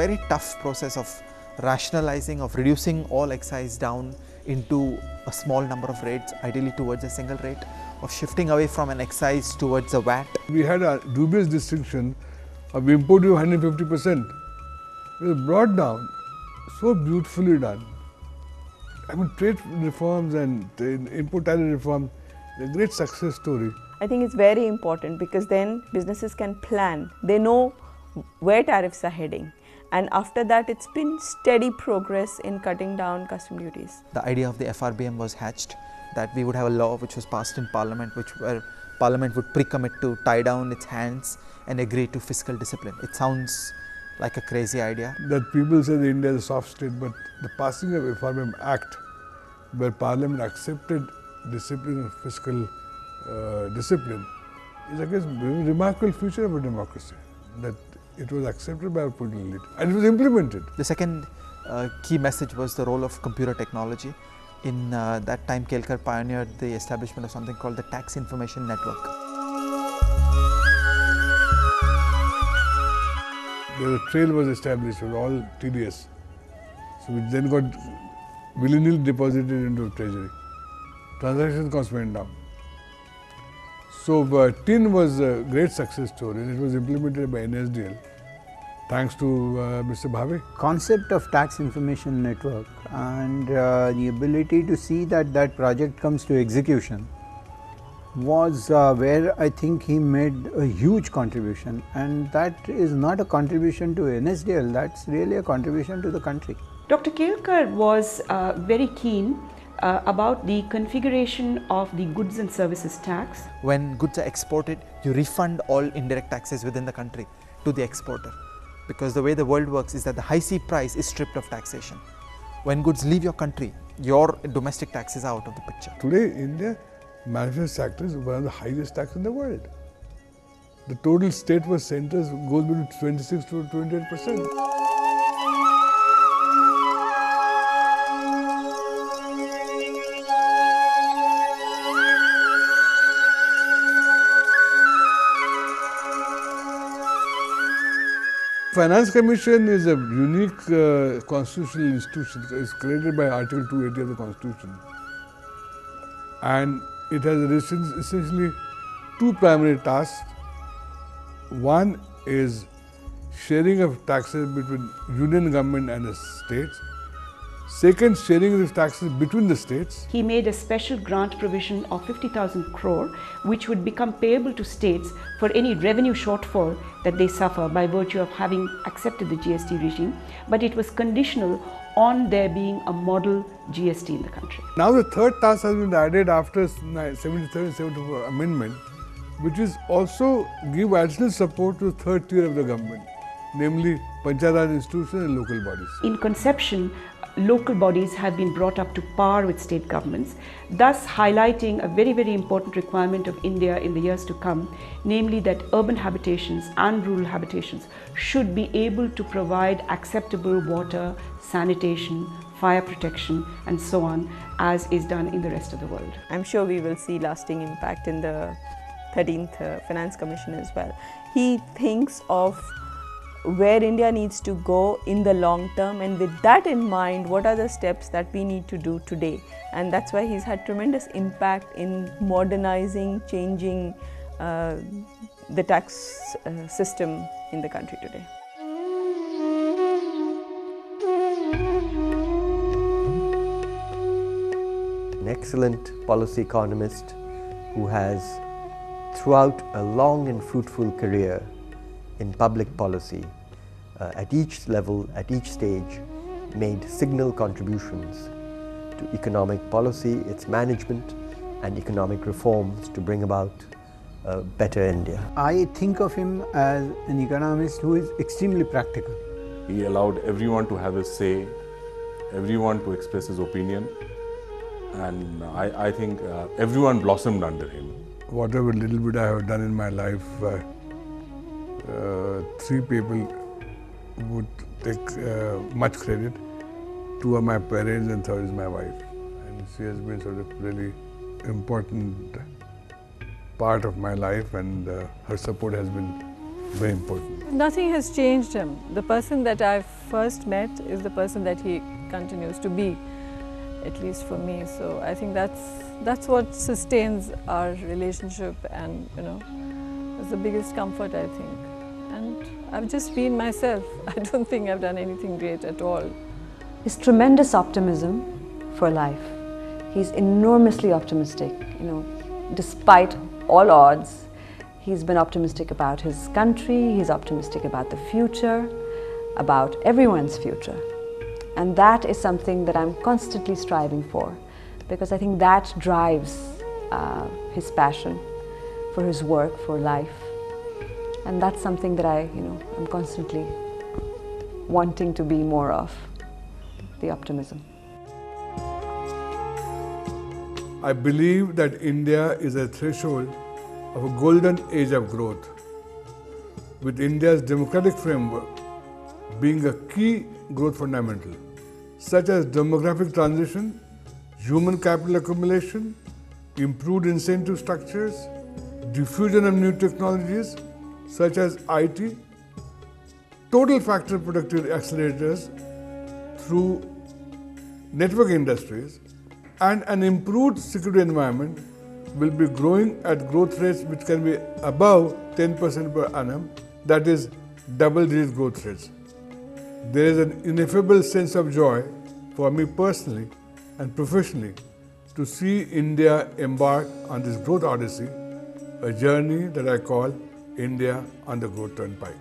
very tough process of rationalizing, of reducing all excise down into a small number of rates, ideally towards a single rate, of shifting away from an excise towards a VAT. We had a dubious distinction of import duty of 150%. It was brought down, so beautifully done. I mean, trade reforms and import tariff reforms, a great success story. I think it's very important because then businesses can plan. They know where tariffs are heading. And after that, it's been steady progress in cutting down custom duties. The idea of the FRBM was hatched, that we would have a law which was passed in Parliament, where Parliament would pre-commit to tie down its hands and agree to fiscal discipline. It sounds like a crazy idea. That people say that India is a soft state, but the passing of FRBM Act, where Parliament accepted discipline and fiscal discipline, is, I guess, a remarkable feature of a democracy. That it was accepted by our political elite and it was implemented. The second key message was the role of computer technology. In that time, Kelkar pioneered the establishment of something called the Tax Information Network. The trail was established with all TDS, so which then got willy-nilly deposited into treasury. Transaction costs went down. So TIN was a great success story and it was implemented by NSDL thanks to Mr. Bhave. Concept of tax information network and the ability to see that that project comes to execution was where I think he made a huge contribution, and that is not a contribution to NSDL, that's really a contribution to the country. Dr. Kelkar was very keen about the configuration of the goods and services tax. When goods are exported, you refund all indirect taxes within the country to the exporter, because the way the world works is that the high sea price is stripped of taxation. When goods leave your country, your domestic taxes are out of the picture. Today, India, manufacturing sector is one of the highest tax in the world. The total state versus centers goes between 26 to 28%. Finance Commission is a unique constitutional institution. It's created by Article 280 of the Constitution. And it has essentially two primary tasks. One is sharing of taxes between union government and the states. Second, sharing of taxes between the states. He made a special grant provision of 50,000 crore which would become payable to states for any revenue shortfall that they suffer by virtue of having accepted the GST regime, but it was conditional on there being a model GST in the country. Now the third task has been added after 73rd and 74th amendment, which is also give additional support to the third tier of the government, namely Panchayat Raj institutions and local bodies. In conception, local bodies have been brought up to par with state governments, thus highlighting a very, very important requirement of India in the years to come, namely that urban habitations and rural habitations should be able to provide acceptable water, sanitation, fire protection and so on, as is done in the rest of the world. I'm sure we will see lasting impact in the 13th Finance Commission as well. He thinks of where India needs to go in the long term, and with that in mind, what are the steps that we need to do today? And that's why he's had tremendous impact in modernizing, changing the tax system in the country today. An excellent policy economist who has, throughout a long and fruitful career in public policy, at each level, at each stage, made signal contributions to economic policy, its management and economic reforms to bring about a better India. I think of him as an economist who is extremely practical. He allowed everyone to have a say, everyone to express his opinion, and I think everyone blossomed under him. Whatever little bit I have done in my life, three people would take much credit. Two are my parents and third is my wife. And she has been sort of really important part of my life, and her support has been very important. Nothing has changed him. The person that I first met is the person that he continues to be, at least for me. So I think that's what sustains our relationship, and it's the biggest comfort, I think. And I've just been myself. I don't think I've done anything great at all. His tremendous optimism for life. He's enormously optimistic, despite all odds. He's been optimistic about his country, he's optimistic about the future, about everyone's future. And that is something that I'm constantly striving for, because I think that drives his passion for his work, for life. And that's something that I'm constantly wanting to be more of, the optimism. I believe that India is a threshold of a golden age of growth, with India's democratic framework being a key growth fundamental, such as demographic transition, human capital accumulation, improved incentive structures, diffusion of new technologies such as IT, total factor productivity accelerators through network industries, and an improved security environment will be growing at growth rates which can be above 10% per annum, that is double-digit growth rates. There is an ineffable sense of joy for me personally and professionally to see India embark on this growth odyssey, a journey that I call India on the Growth Turnpike.